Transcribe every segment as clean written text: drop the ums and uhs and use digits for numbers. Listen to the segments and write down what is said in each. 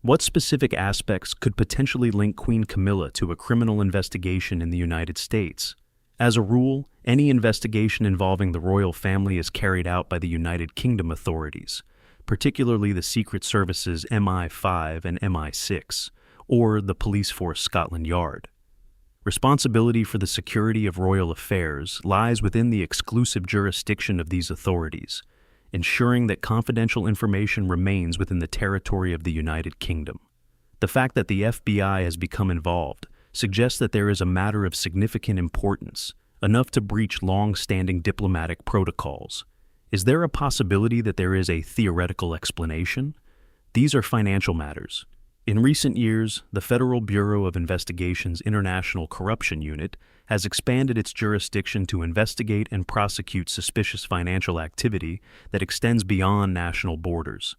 What specific aspects could potentially link Queen Camilla to a criminal investigation in the United States? As a rule, any investigation involving the royal family is carried out by the United Kingdom authorities, particularly the Secret Service's MI5 and MI6, or the Police Force Scotland Yard. Responsibility for the security of royal affairs lies within the exclusive jurisdiction of these authorities, ensuring that confidential information remains within the territory of the United Kingdom. The fact that the FBI has become involved suggests that there is a matter of significant importance, enough to breach long-standing diplomatic protocols. Is there a possibility that there is a theoretical explanation? These are financial matters. In recent years, the Federal Bureau of Investigation's International Corruption Unit has expanded its jurisdiction to investigate and prosecute suspicious financial activity that extends beyond national borders.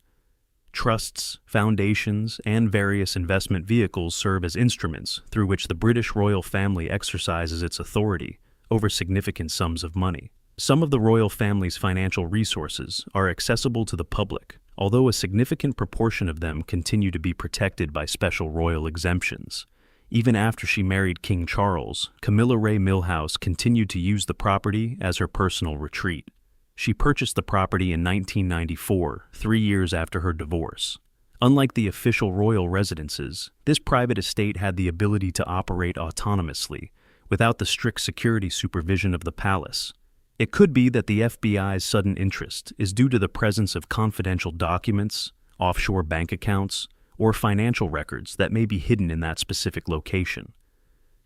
Trusts, foundations, and various investment vehicles serve as instruments through which the British royal family exercises its authority over significant sums of money. Some of the royal family's financial resources are accessible to the public, although a significant proportion of them continue to be protected by special royal exemptions. Even after she married King Charles, Camilla Ray Milhouse continued to use the property as her personal retreat. She purchased the property in 1994, 3 years after her divorce. Unlike the official royal residences, this private estate had the ability to operate autonomously, without the strict security supervision of the palace. It could be that the FBI's sudden interest is due to the presence of confidential documents, offshore bank accounts, or financial records that may be hidden in that specific location.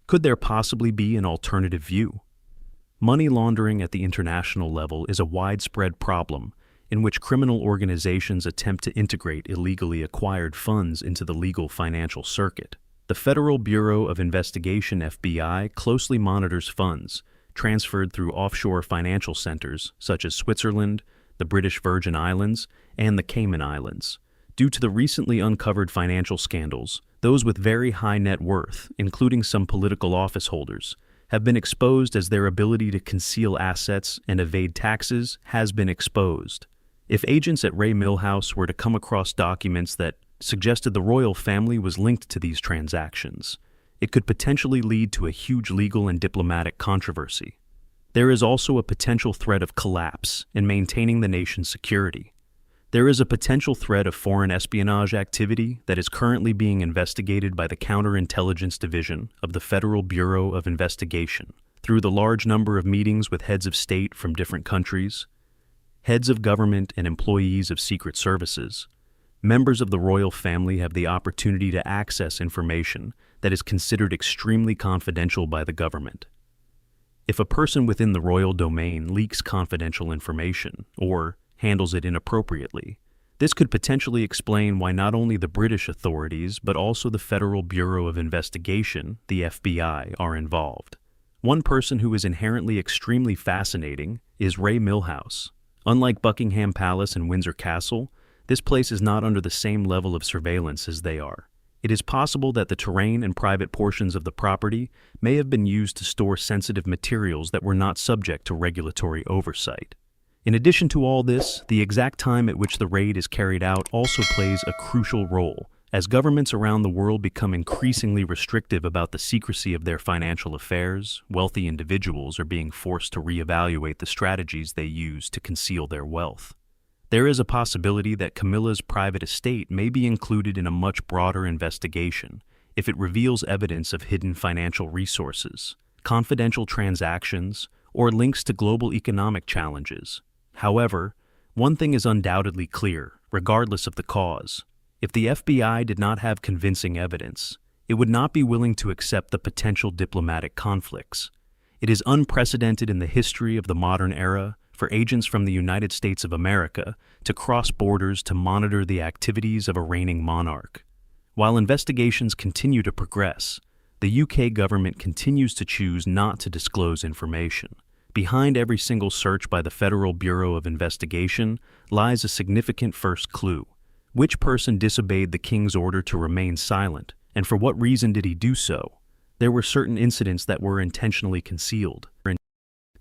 Could there possibly be an alternative view? Money laundering at the international level is a widespread problem in which criminal organizations attempt to integrate illegally acquired funds into the legal financial circuit. The Federal Bureau of Investigation (FBI) closely monitors funds transferred through offshore financial centers such as Switzerland, the British Virgin Islands, and the Cayman Islands. Due to the recently uncovered financial scandals, those with very high net worth, including some political office holders, have been exposed as their ability to conceal assets and evade taxes has been exposed. If agents at Ray Milhouse were to come across documents that suggested the royal family was linked to these transactions, it could potentially lead to a huge legal and diplomatic controversy. There is also a potential threat of collapse in maintaining the nation's security. There is a potential threat of foreign espionage activity that is currently being investigated by the Counterintelligence Division of the Federal Bureau of Investigation through the large number of meetings with heads of state from different countries, heads of government and employees of secret services. Members of the royal family have the opportunity to access information that is considered extremely confidential by the government. If a person within the royal domain leaks confidential information or handles it inappropriately, this could potentially explain why not only the British authorities but also the Federal Bureau of Investigation, the FBI, are involved. One person who is inherently extremely fascinating is Ray Milhouse. Unlike Buckingham Palace and Windsor Castle, this place is not under the same level of surveillance as they are. It is possible that the terrain and private portions of the property may have been used to store sensitive materials that were not subject to regulatory oversight. In addition to all this, the exact time at which the raid is carried out also plays a crucial role, as governments around the world become increasingly restrictive about the secrecy of their financial affairs. Wealthy individuals are being forced to reevaluate the strategies they use to conceal their wealth. There is a possibility that Camilla's private estate may be included in a much broader investigation if it reveals evidence of hidden financial resources, confidential transactions, or links to global economic challenges. However, one thing is undoubtedly clear, regardless of the cause. If the FBI did not have convincing evidence, it would not be willing to accept the potential diplomatic conflicts. It is unprecedented in the history of the modern era for agents from the United States of America to cross borders to monitor the activities of a reigning monarch. While investigations continue to progress, the UK government continues to choose not to disclose information. Behind every single search by the Federal Bureau of Investigation lies a significant first clue. Which person disobeyed the king's order to remain silent, and for what reason did he do so? There were certain incidents that were intentionally concealed.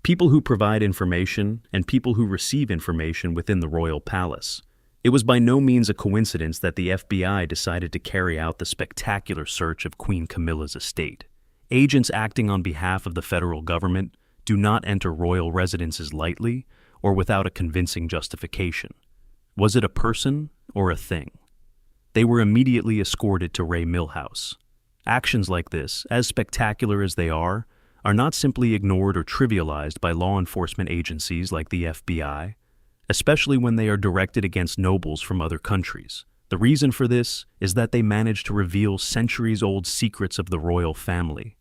People who provide information and people who receive information within the royal palace. It was by no means a coincidence that the FBI decided to carry out the spectacular search of Queen Camilla's estate. Agents acting on behalf of the federal government do not enter royal residences lightly or without a convincing justification. Was it a person or a thing? They were immediately escorted to Ray Mill House. Actions like this, as spectacular as they are not simply ignored or trivialized by law enforcement agencies like the FBI, especially when they are directed against nobles from other countries. The reason for this is that they manage to reveal centuries-old secrets of the royal family.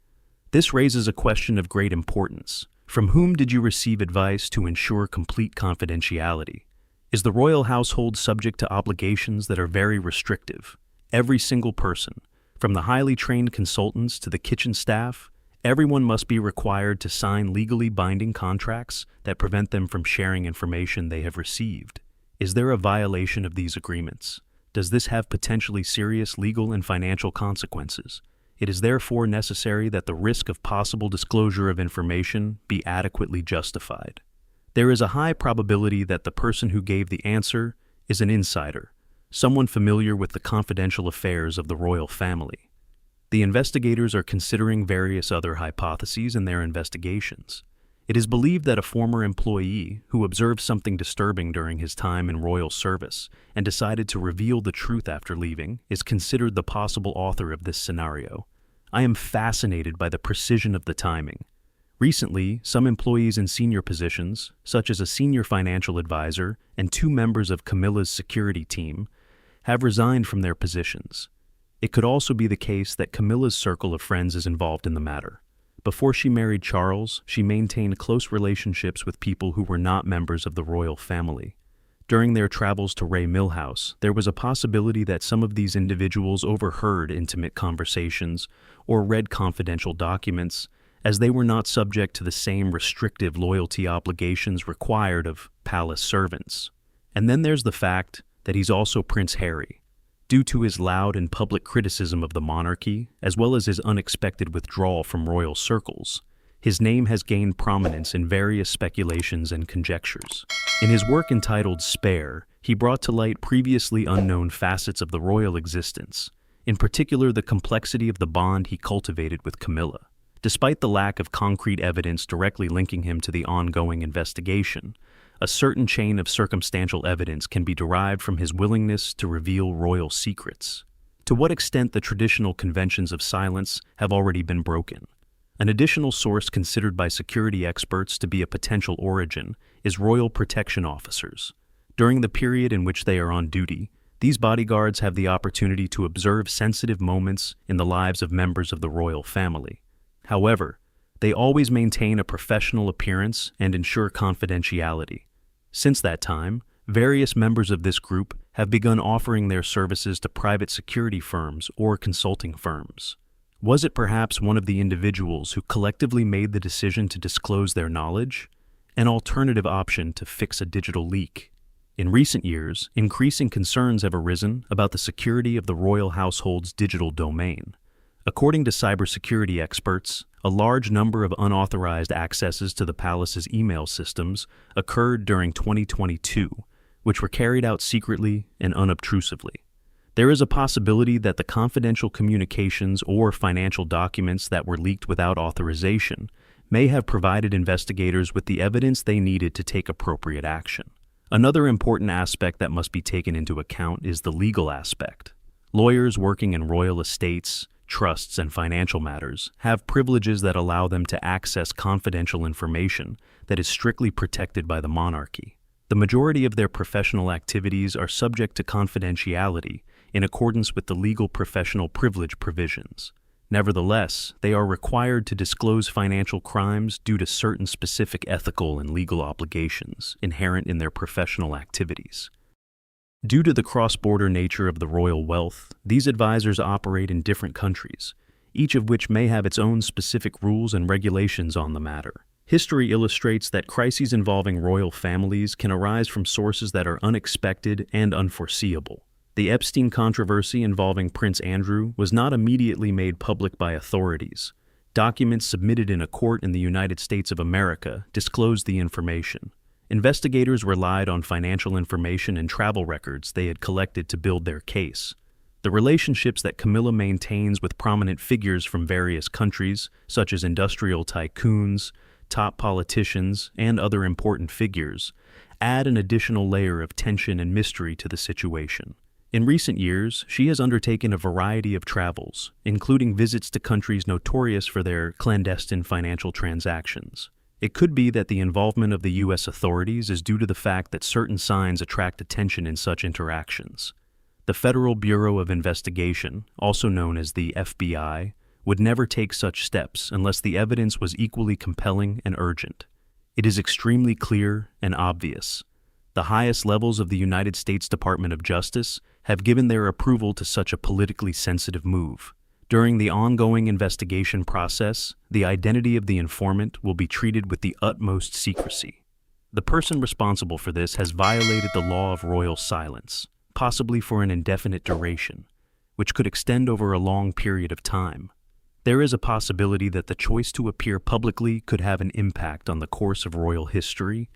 This raises a question of great importance. From whom did you receive advice to ensure complete confidentiality? Is the royal household subject to obligations that are very restrictive? Every single person, from the highly trained consultants to the kitchen staff, everyone must be required to sign legally binding contracts that prevent them from sharing information they have received. Is there a violation of these agreements? Does this have potentially serious legal and financial consequences? It is therefore necessary that the risk of possible disclosure of information be adequately justified. There is a high probability that the person who gave the answer is an insider, someone familiar with the confidential affairs of the royal family. The investigators are considering various other hypotheses in their investigations. It is believed that a former employee who observed something disturbing during his time in royal service and decided to reveal the truth after leaving is considered the possible author of this scenario. I am fascinated by the precision of the timing. Recently, some employees in senior positions, such as a senior financial advisor and 2 members of Camilla's security team, have resigned from their positions. It could also be the case that Camilla's circle of friends is involved in the matter. Before she married Charles, she maintained close relationships with people who were not members of the royal family. During their travels to Ray Mill House, there was a possibility that some of these individuals overheard intimate conversations or read confidential documents, as they were not subject to the same restrictive loyalty obligations required of palace servants. And then there's the fact that he's also Prince Harry. Due to his loud and public criticism of the monarchy, as well as his unexpected withdrawal from royal circles, his name has gained prominence in various speculations and conjectures. In his work entitled Spare, he brought to light previously unknown facets of the royal existence, in particular the complexity of the bond he cultivated with Camilla. Despite the lack of concrete evidence directly linking him to the ongoing investigation, a certain chain of circumstantial evidence can be derived from his willingness to reveal royal secrets. To what extent the traditional conventions of silence have already been broken? An additional source considered by security experts to be a potential origin is royal protection officers. During the period in which they are on duty, these bodyguards have the opportunity to observe sensitive moments in the lives of members of the royal family. However, they always maintain a professional appearance and ensure confidentiality. Since that time, various members of this group have begun offering their services to private security firms or consulting firms. Was it perhaps one of the individuals who collectively made the decision to disclose their knowledge? An alternative option to fix a digital leak. In recent years, increasing concerns have arisen about the security of the royal household's digital domain. According to cybersecurity experts, a large number of unauthorized accesses to the palace's email systems occurred during 2022, which were carried out secretly and unobtrusively. There is a possibility that the confidential communications or financial documents that were leaked without authorization may have provided investigators with the evidence they needed to take appropriate action. Another important aspect that must be taken into account is the legal aspect. Lawyers working in royal estates, trusts, and financial matters have privileges that allow them to access confidential information that is strictly protected by the monarchy. The majority of their professional activities are subject to confidentiality in accordance with the legal professional privilege provisions. Nevertheless, they are required to disclose financial crimes due to certain specific ethical and legal obligations inherent in their professional activities. Due to the cross-border nature of the royal wealth, these advisors operate in different countries, each of which may have its own specific rules and regulations on the matter. History illustrates that crises involving royal families can arise from sources that are unexpected and unforeseeable. The Epstein controversy involving Prince Andrew was not immediately made public by authorities. Documents submitted in a court in the United States of America disclosed the information. Investigators relied on financial information and travel records they had collected to build their case. The relationships that Camilla maintains with prominent figures from various countries, such as industrial tycoons, top politicians, and other important figures, add an additional layer of tension and mystery to the situation. In recent years, she has undertaken a variety of travels, including visits to countries notorious for their clandestine financial transactions. It could be that the involvement of the U.S. authorities is due to the fact that certain signs attract attention in such interactions. The Federal Bureau of Investigation, also known as the FBI, would never take such steps unless the evidence was equally compelling and urgent. It is extremely clear and obvious. The highest levels of the United States Department of Justice have given their approval to such a politically sensitive move. During the ongoing investigation process, the identity of the informant will be treated with the utmost secrecy. The person responsible for this has violated the law of royal silence, possibly for an indefinite duration, which could extend over a long period of time. There is a possibility that the choice to appear publicly could have an impact on the course of royal history,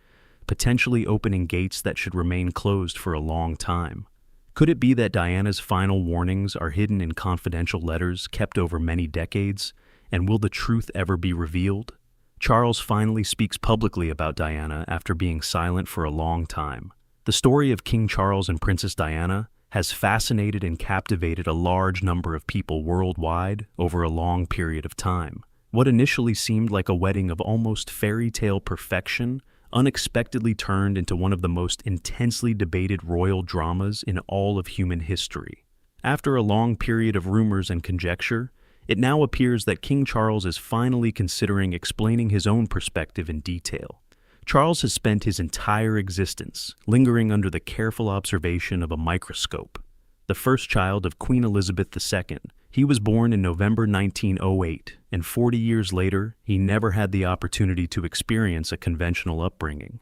potentially opening gates that should remain closed for a long time. Could it be that Diana's final warnings are hidden in confidential letters kept over many decades, and will the truth ever be revealed? Charles finally speaks publicly about Diana after being silent for a long time. The story of King Charles and Princess Diana has fascinated and captivated a large number of people worldwide over a long period of time. What initially seemed like a wedding of almost fairy tale perfection unexpectedly turned into one of the most intensely debated royal dramas in all of human history. After a long period of rumors and conjecture, it now appears that King Charles is finally considering explaining his own perspective in detail. Charles has spent his entire existence lingering under the careful observation of a microscope. The first child of Queen Elizabeth II, he was born in November 1908, and 40 years later, he never had the opportunity to experience a conventional upbringing.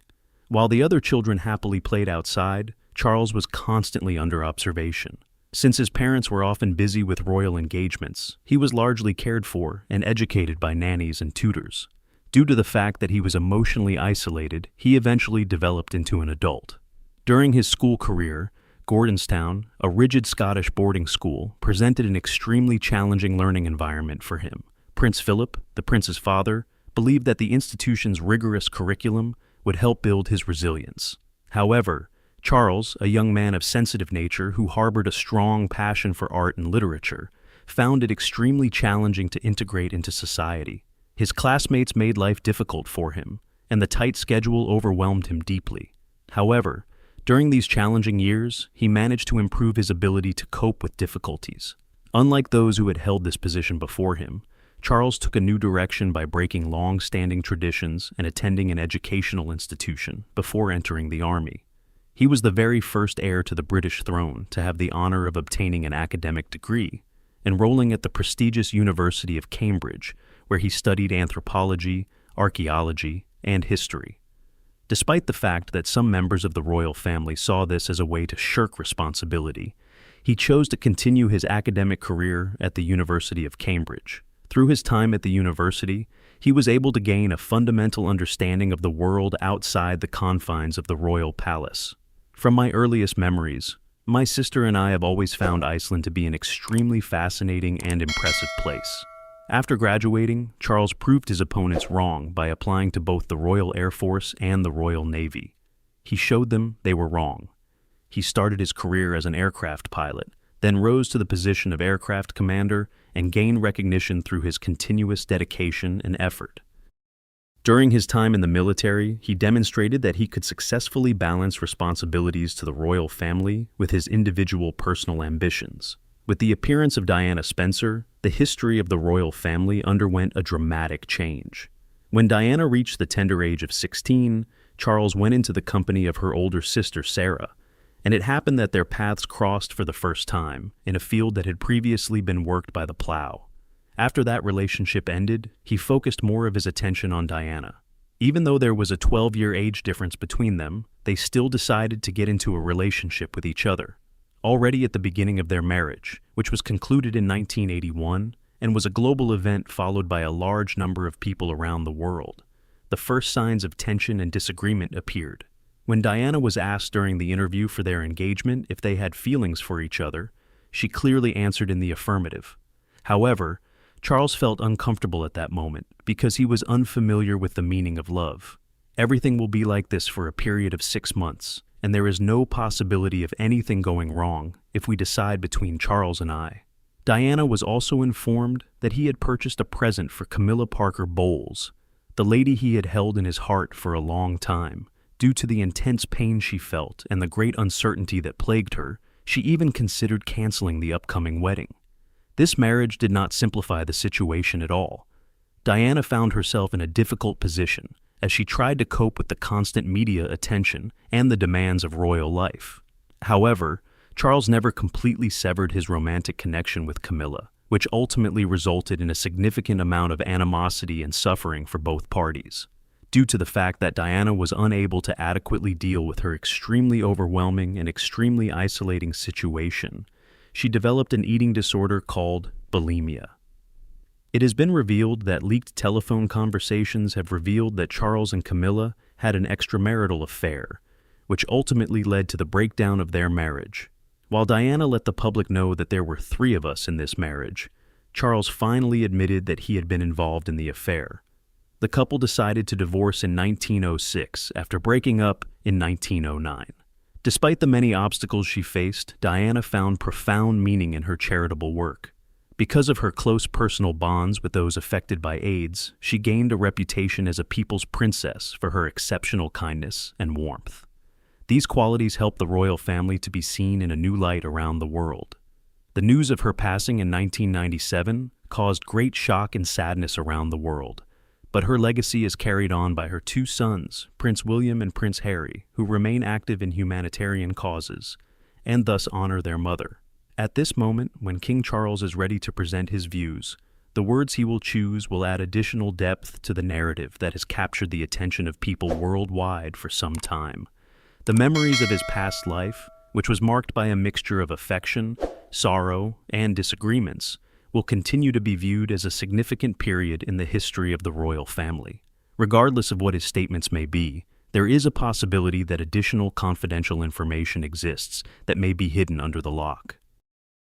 While the other children happily played outside, Charles was constantly under observation. Since his parents were often busy with royal engagements, he was largely cared for and educated by nannies and tutors. Due to the fact that he was emotionally isolated, he eventually developed into an adult. During his school career, Gordonstown, a rigid Scottish boarding school, presented an extremely challenging learning environment for him. Prince Philip, the prince's father, believed that the institution's rigorous curriculum would help build his resilience. However, Charles, a young man of sensitive nature who harbored a strong passion for art and literature, found it extremely challenging to integrate into society. His classmates made life difficult for him, and the tight schedule overwhelmed him deeply. However, during these challenging years, he managed to improve his ability to cope with difficulties. Unlike those who had held this position before him, Charles took a new direction by breaking long-standing traditions and attending an educational institution before entering the army. He was the very first heir to the British throne to have the honor of obtaining an academic degree, enrolling at the prestigious University of Cambridge, where he studied anthropology, archaeology, and history. Despite the fact that some members of the royal family saw this as a way to shirk responsibility, he chose to continue his academic career at the University of Cambridge. Through his time at the university, he was able to gain a fundamental understanding of the world outside the confines of the royal palace. From my earliest memories, my sister and I have always found Iceland to be an extremely fascinating and impressive place. After graduating, Charles proved his opponents wrong by applying to both the Royal Air Force and the Royal Navy. He showed them they were wrong. He started his career as an aircraft pilot, then rose to the position of aircraft commander and gained recognition through his continuous dedication and effort. During his time in the military, he demonstrated that he could successfully balance responsibilities to the royal family with his individual personal ambitions. With the appearance of Diana Spencer, the history of the royal family underwent a dramatic change. When Diana reached the tender age of 16, Charles went into the company of her older sister Sarah, and it happened that their paths crossed for the first time in a field that had previously been worked by the plow. After that relationship ended, he focused more of his attention on Diana. Even though there was a 12-year age difference between them, they still decided to get into a relationship with each other. Already at the beginning of their marriage, which was concluded in 1981 and was a global event followed by a large number of people around the world, the first signs of tension and disagreement appeared. When Diana was asked during the interview for their engagement if they had feelings for each other, she clearly answered in the affirmative. However, Charles felt uncomfortable at that moment because he was unfamiliar with the meaning of love. Everything will be like this for a period of 6 months, and there is no possibility of anything going wrong if we decide between Charles and I. Diana was also informed that he had purchased a present for Camilla Parker Bowles, the lady he had held in his heart for a long time. Due to the intense pain she felt and the great uncertainty that plagued her, she even considered canceling the upcoming wedding. This marriage did not simplify the situation at all. Diana found herself in a difficult position as she tried to cope with the constant media attention and the demands of royal life. However, Charles never completely severed his romantic connection with Camilla, which ultimately resulted in a significant amount of animosity and suffering for both parties. Due to the fact that Diana was unable to adequately deal with her extremely overwhelming and extremely isolating situation, she developed an eating disorder called bulimia. It has been revealed that leaked telephone conversations have revealed that Charles and Camilla had an extramarital affair, which ultimately led to the breakdown of their marriage. While Diana let the public know that there were 3 of us in this marriage, Charles finally admitted that he had been involved in the affair. The couple decided to divorce in 1906 after breaking up in 1909. Despite the many obstacles she faced, Diana found profound meaning in her charitable work. Because of her close personal bonds with those affected by AIDS, she gained a reputation as a people's princess for her exceptional kindness and warmth. These qualities helped the royal family to be seen in a new light around the world. The news of her passing in 1997 caused great shock and sadness around the world, but her legacy is carried on by her 2 sons, Prince William and Prince Harry, who remain active in humanitarian causes and thus honor their mother. At this moment, when King Charles is ready to present his views, the words he will choose will add additional depth to the narrative that has captured the attention of people worldwide for some time. The memories of his past life, which was marked by a mixture of affection, sorrow, and disagreements, will continue to be viewed as a significant period in the history of the royal family. Regardless of what his statements may be, there is a possibility that additional confidential information exists that may be hidden under the lock.